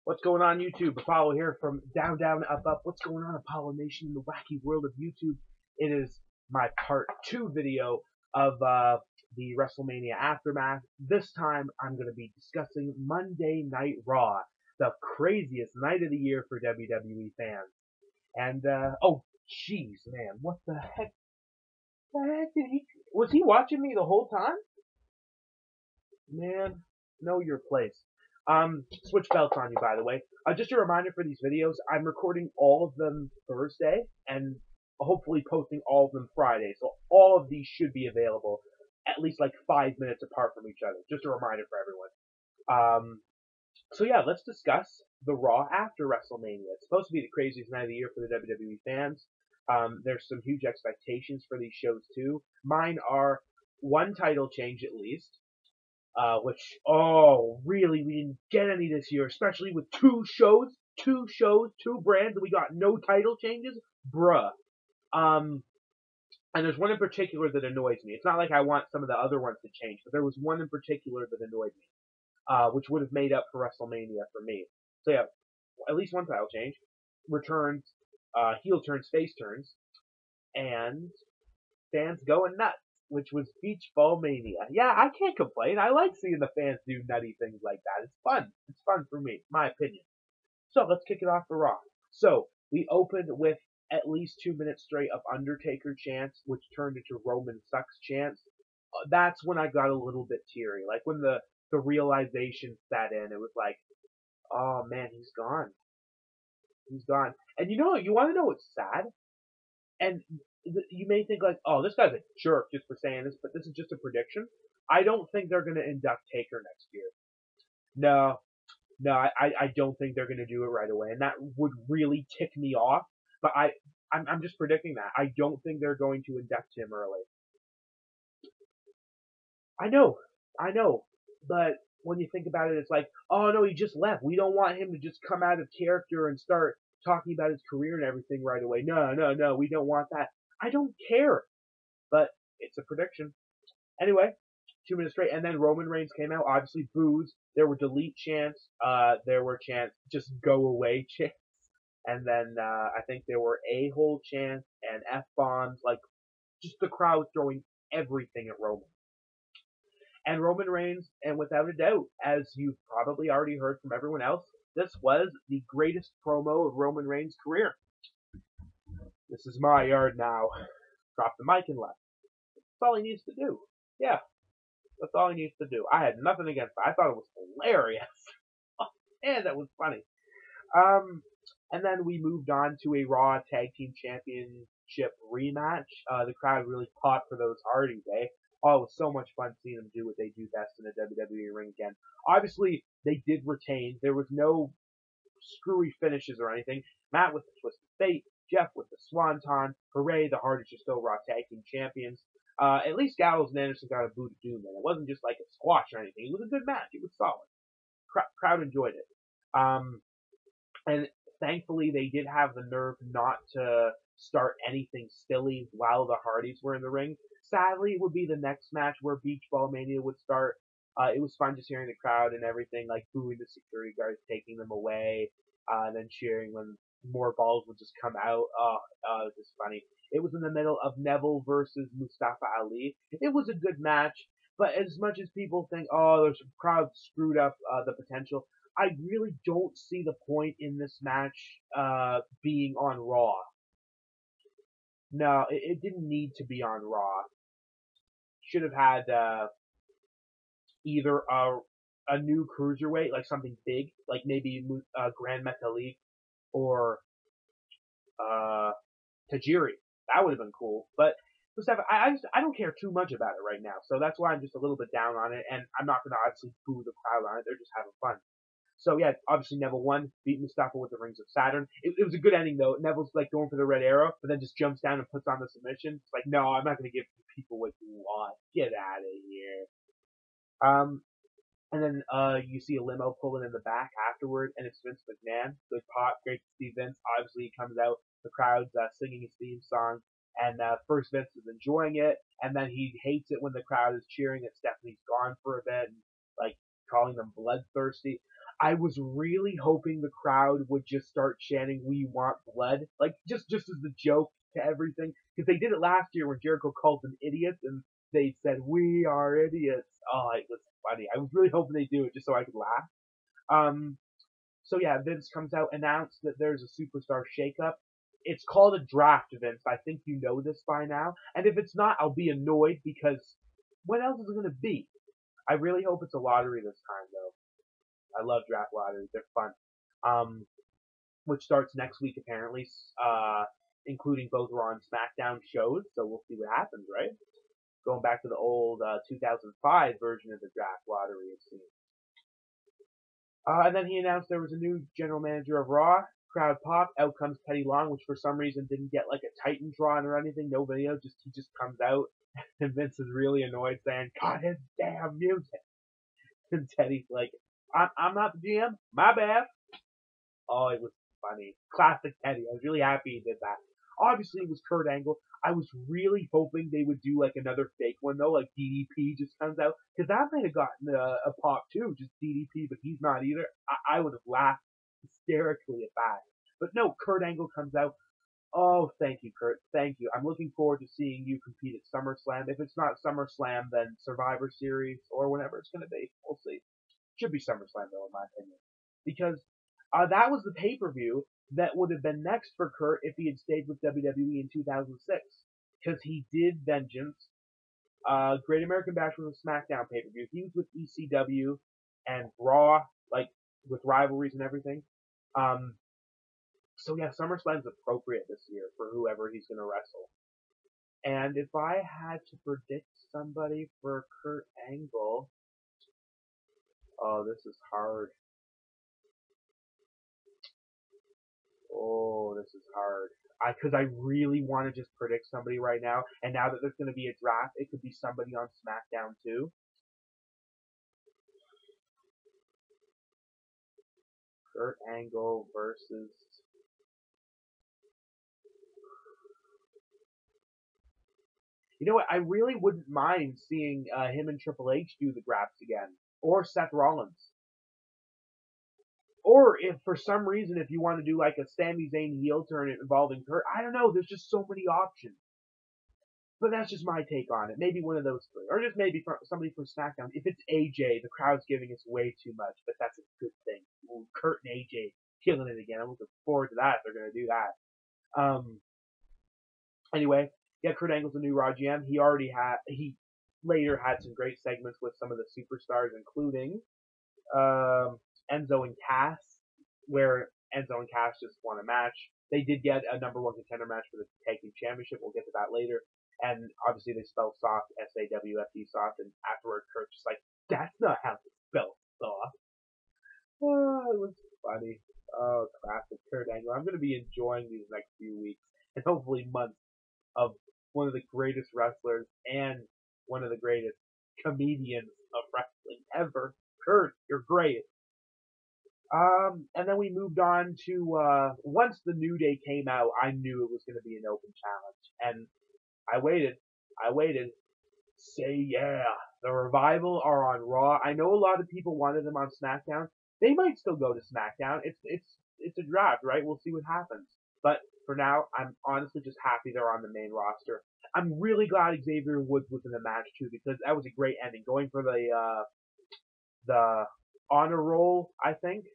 What's going on, YouTube? Apollo here from Down, Down, Up, Up. What's going on, Apollo Nation, in the wacky world of YouTube? It is my part 2 video of the Wrestlemania Aftermath. This time, I'm going to be discussing Monday Night Raw, the craziest night of the year for WWE fans. And, oh, jeez, man, what the heck? Was he watching me the whole time? Man, know your place. Switch belts on you, by the way. Just a reminder for these videos, I'm recording all of them Thursday and hopefully posting all of them Friday. So all of these should be available at least like 5 minutes apart from each other. Just a reminder for everyone. So yeah, let's discuss the Raw after WrestleMania. It's supposed to be the craziest night of the year for the WWE fans. There's some huge expectations for these shows too. Mine are one title change at least. Which, really, we didn't get any this year, especially with two brands, and we got no title changes? Bruh. And there's one in particular that annoys me. It's not like I want some of the other ones to change, but there was one in particular that annoyed me, which would have made up for WrestleMania for me. So yeah, at least one title change. Returns, heel turns, face turns, and fans going nuts, which was Beach Ball Mania. Yeah, I can't complain. I like seeing the fans do nutty things like that. It's fun. It's fun for me, my opinion. So let's kick it off for Raw. So we opened with at least 2 minutes straight of Undertaker chants, which turned into Roman sucks chants. That's when I got a little bit teary. Like when the realization set in, it was like, oh man, he's gone. He's gone. And you want to know what's sad? And you may think like, oh, this guy's a jerk just for saying this, but this is just a prediction. I don't think they're going to induct Taker next year. No, I don't think they're going to do it right away, and that would really tick me off. But I'm just predicting that. I don't think they're going to induct him early. I know, but when you think about it, it's like, oh no, he just left. We don't want him to just come out of character and start talking about his career and everything right away. No, we don't want that. I don't care, but it's a prediction. Anyway, 2 minutes straight, and then Roman Reigns came out. Obviously, boos. There were delete chants. There were chants, just go away chants. And then I think there were a-hole chants and F-bombs. Like, just the crowd throwing everything at Roman. And Roman Reigns, and without a doubt, as you've probably already heard from everyone else, this was the greatest promo of Roman Reigns' career. This is my yard now. Drop the mic and left. That's all he needs to do. Yeah, that's all he needs to do. I had nothing against it. I thought it was hilarious. Oh, man, that was funny. And then we moved on to a Raw Tag Team Championship rematch. The crowd really popped for those Hardys, eh? Oh, it was so much fun seeing them do what they do best in a WWE ring again. Obviously, they did retain. There was no screwy finishes or anything. Matt with the Twist of Fate, Jeff with the Swanton. Hooray, the Hardys are still Raw Tag Team Champions. At least Gallows and Anderson got a boot of doom, and it wasn't just like a squash or anything. It was a good match. It was solid. Crowd enjoyed it. And thankfully, they did have the nerve not to start anything silly while the Hardys were in the ring. Sadly, it would be the next match where Beach Ball Mania would start. It was fun just hearing the crowd and everything, like booing the security guards, taking them away, and then cheering when more balls would just come out. It was just funny. It was in the middle of Neville versus Mustafa Ali. It was a good match, but as much as people think, oh, the crowd screwed up the potential, I really don't see the point in this match being on Raw. No, it didn't need to be on Raw. Should have had either a new cruiserweight, like something big, like maybe Grand Metalik or Tajiri. That would have been cool. But Mustafa, I don't care too much about it right now, so that's why I'm just a little bit down on it, and I'm not going to obviously boo the crowd on it. They're just having fun. So yeah, obviously Neville won, beat Mustafa with the Rings of Saturn. It was a good ending though. Neville's like going for the red arrow, but then just jumps down and puts on the submission. It's like, no, I'm not going to give people what you want. Get out of here. And then you see a limo pulling in the back afterward, and it's Vince McMahon. Good pop, great to see Vince. Obviously, he comes out, the crowd's singing his theme song, and first Vince is enjoying it, and then he hates it when the crowd is cheering that Stephanie's gone for a bit, and like calling them bloodthirsty. I was really hoping the crowd would just start chanting "We want blood," like just as the joke to everything, because they did it last year when Jericho called them idiots, and they said "We are idiots." Oh, it was funny. I was really hoping they do it just so I could laugh. Um, so yeah, Vince comes out, announced that there's a superstar shakeup. It's called a draft, Vince. I think you know this by now. And if it's not, I'll be annoyed because what else is it going to be? I really hope it's a lottery this time, though. I love draft lotteries. They're fun. Um, which starts next week, apparently, including both Raw and SmackDown shows. So we'll see what happens, right? Going back to the old 2005 version of the draft lottery, it seems. And then he announced there was a new general manager of Raw. Crowd pop. Out comes Teddy Long, which for some reason didn't get like a Titans run or anything. No video. He just comes out, and Vince is really annoyed, saying, "Cut his damn music." And Teddy's like, "I'm not the GM. My bad." Oh, it was funny. Classic Teddy. I was really happy he did that. Obviously, it was Kurt Angle. I was really hoping they would do like another fake one though, like DDP just comes out, because that might have gotten a pop too, just DDP, but he's not either. I would have laughed hysterically at that. But no, Kurt Angle comes out. Oh, thank you, Kurt. Thank you. I'm looking forward to seeing you compete at SummerSlam. If it's not SummerSlam, then Survivor Series or whatever it's going to be. We'll see. Should be SummerSlam though, in my opinion, because that was the pay-per-view that would have been next for Kurt if he had stayed with WWE in 2006, because he did Vengeance. Great American Bash was a SmackDown pay-per-view. He was with ECW and Raw, like with rivalries and everything. So yeah, SummerSlam's appropriate this year for whoever he's going to wrestle. And if I had to predict somebody for Kurt Angle, oh, this is hard. Oh, this is hard. Because I really want to just predict somebody right now. And now that there's going to be a draft, it could be somebody on SmackDown too. Kurt Angle versus... You know what? I really wouldn't mind seeing him and Triple H do the drafts again. Or Seth Rollins. Or if for some reason, if you want to do like a Sami Zayn heel turn involving Kurt, I don't know. There's just so many options. But that's just my take on it. Maybe one of those three. Or just maybe somebody from SmackDown. If it's AJ, the crowd's giving us way too much, but that's a good thing. Ooh, Kurt and AJ killing it again. I'm looking forward to that if they're going to do that. Anyway, yeah, Kurt Angle's a new Raw GM. He later had some great segments with some of the superstars, including Enzo and Cass, where Enzo and Cass just won a match. They did get a number one contender match for the Tag Team Championship. We'll get to that later. And obviously they spell soft, S-A-W-F-T, soft, and afterward Kurt's just like, that's not how to spell soft. Oh, it was funny. Oh, classic Kurt Angle. I'm going to be enjoying these next few weeks, and hopefully months, of one of the greatest wrestlers and one of the greatest comedians of wrestling ever. Kurt, you're great. And then we moved on to, once the New Day came out, I knew it was going to be an open challenge. And I waited. Say yeah. The Revival are on Raw. I know a lot of people wanted them on SmackDown. They might still go to SmackDown. It's a draft, right? We'll see what happens. But for now, I'm honestly just happy they're on the main roster. I'm really glad Xavier Woods was in the match too, because that was a great ending. Going for the honor roll, I think,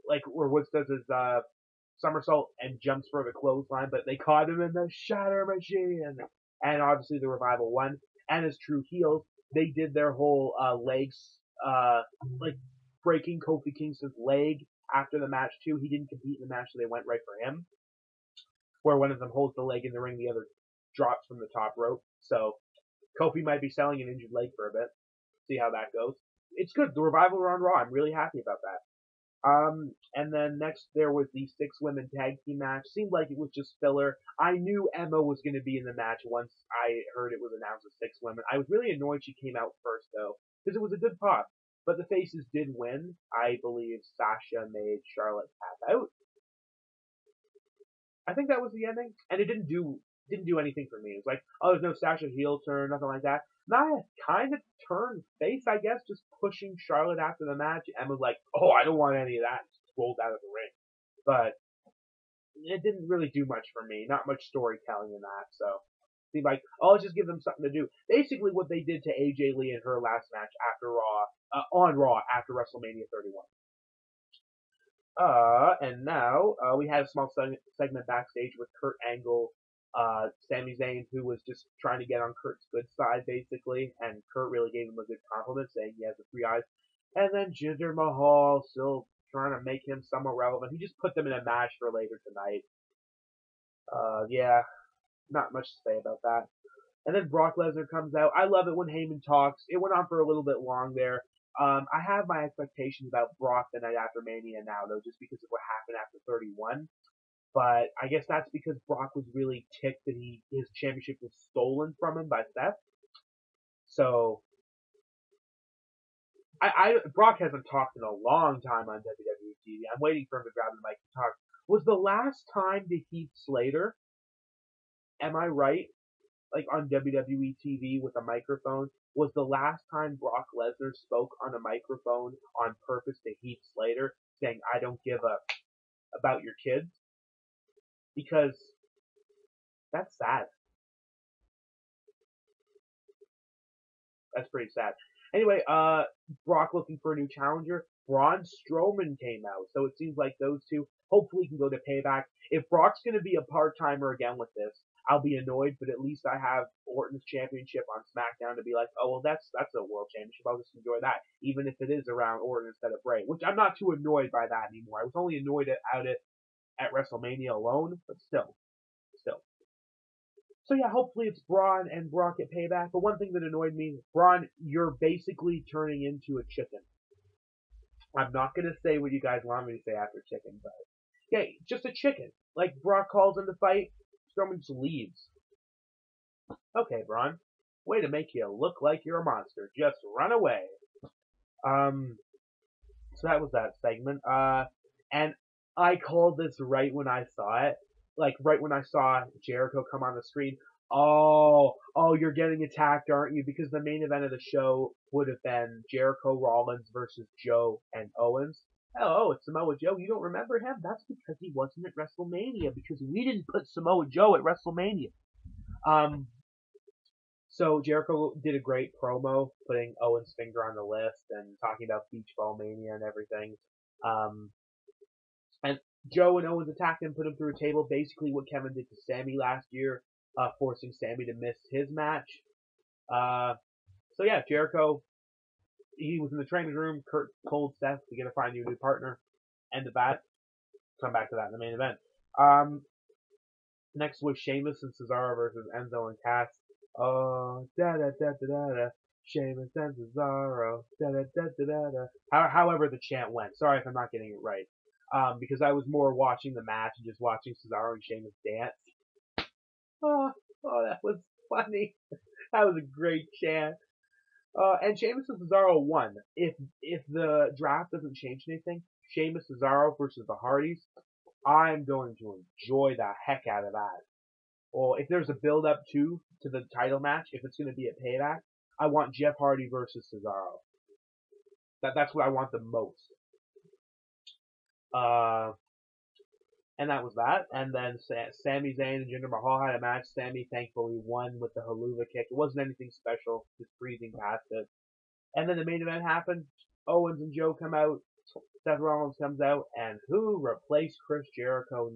like where Woods does his somersault and jumps for the clothesline, but they caught him in the Shatter Machine, and obviously the Revival won. And as true heels, they did their whole legs, like breaking Kofi Kingston's leg after the match too. He didn't compete in the match, so they went right for him. Where one of them holds the leg in the ring, the other drops from the top rope. So Kofi might be selling an injured leg for a bit. See how that goes. It's good. The Revival are on Raw. I'm really happy about that. And then next there was the 6 women tag team match. Seemed like it was just filler. I knew Emma was going to be in the match once I heard it was announced as 6 women. I was really annoyed she came out first though, because it was a good pop. But the faces did win. I believe Sasha made Charlotte tap out. I think that was the ending, and it didn't do didn't do anything for me. It was like, oh, there's no Sasha heel turn, nothing like that. Nia kind of turned face, I guess, just pushing Charlotte after the match. And was like, oh, I don't want any of that. Just rolled out of the ring. But it didn't really do much for me. Not much storytelling in that. So it seemed like, oh, let's just give them something to do. Basically, what they did to AJ Lee in her last match after on Raw after WrestleMania 31. And now we had a small segment backstage with Kurt Angle, Sami Zayn, who was just trying to get on Kurt's good side, basically, and Kurt really gave him a good compliment, saying he has the 3 eyes. And then Jinder Mahal still trying to make him somewhat relevant. He just put them in a match for later tonight. Yeah, not much to say about that. And then Brock Lesnar comes out. I love it when Heyman talks. It went on for a little bit long there. I have my expectations about Brock the night after Mania now, though, just because of what happened after 31. But I guess that's because Brock was really ticked that his championship was stolen from him by Seth. So, Brock hasn't talked in a long time on WWE TV. I'm waiting for him to grab the mic and talk. Was the last time to Heath Slater, am I right, like on WWE TV with a microphone, was the last time Brock Lesnar spoke on a microphone on purpose to Heath Slater, saying, I don't give a about your kids? Because that's sad. That's pretty sad. Anyway, Brock looking for a new challenger. Braun Strowman came out, so it seems like those two hopefully can go to Payback. If Brock's going to be a part-timer again with this, I'll be annoyed, but at least I have Orton's championship on SmackDown to be like, oh, well, that's a world championship. I'll just enjoy that, even if it is around Orton instead of Bray, which I'm not too annoyed by that anymore. I was only annoyed at WrestleMania alone, but still. So yeah, hopefully it's Braun and Brock at Payback. But one thing that annoyed me, Braun, you're basically turning into a chicken. I'm not going to say what you guys want me to say after chicken, but yeah, just a chicken. Like, Brock calls him to fight, Strowman just leaves. Okay, Braun, way to make you look like you're a monster. Just run away. So that was that segment. And I called this right when I saw it. Like, right when I saw Jericho come on the screen. Oh, you're getting attacked, aren't you? Because the main event of the show would have been Jericho Rollins versus Joe and Owens. Oh, it's Samoa Joe. You don't remember him? That's because he wasn't at WrestleMania, because we didn't put Samoa Joe at WrestleMania. So Jericho did a great promo, putting Owens' finger on the list and talking about Beach Ball Mania and everything. And Joe and Owens attacked him, put him through a table, basically what Kevin did to Sammy last year, forcing Sammy to miss his match. So yeah, Jericho, he was in the training room. Kurt told Seth to get to find you a new partner. End of that. Come back to that in the main event. Next was Sheamus and Cesaro versus Enzo and Cass. Oh, da-da-da-da-da-da. Sheamus and Cesaro. Da-da-da-da-da-da. However the chant went. Sorry if I'm not getting it right. Because I was more watching the match and just watching Cesaro and Sheamus dance. Oh, that was funny. That was a great chant. And Sheamus and Cesaro won. If the draft doesn't change anything, Sheamus Cesaro versus the Hardys, I'm going to enjoy the heck out of that. Or if there's a build up to the title match, if it's going to be a Payback, I want Jeff Hardy versus Cesaro. That's what I want the most. And that was that. And then Sami Zayn and Jinder Mahal had a match. Sami thankfully won with the haluva kick. It wasn't anything special, just breezing past it. And then the main event happened. Owens and Joe come out. Seth Rollins comes out. And who replaced Chris Jericho?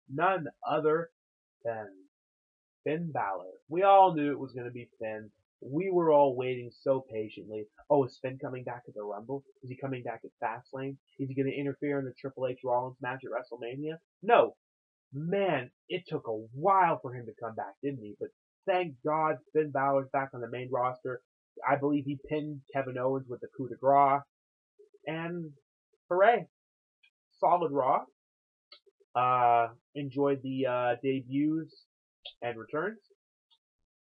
None other than Finn Balor. We all knew it was going to be Finn. We were all waiting so patiently. Oh, is Finn coming back at the Rumble? Is he coming back at Fastlane? Is he going to interfere in the Triple H Rollins match at WrestleMania? No. Man, it took a while for him to come back, didn't he? But thank God Finn Balor's back on the main roster. I believe he pinned Kevin Owens with the coup de grace. And hooray. Solid Raw. Enjoyed the debuts and returns.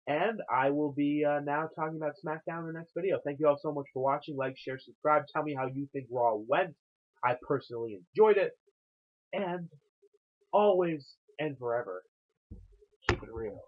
And I will be now talking about SmackDown in the next video. Thank you all so much for watching. Like, share, subscribe. Tell me how you think Raw went. I personally enjoyed it. And always and forever, keep it real.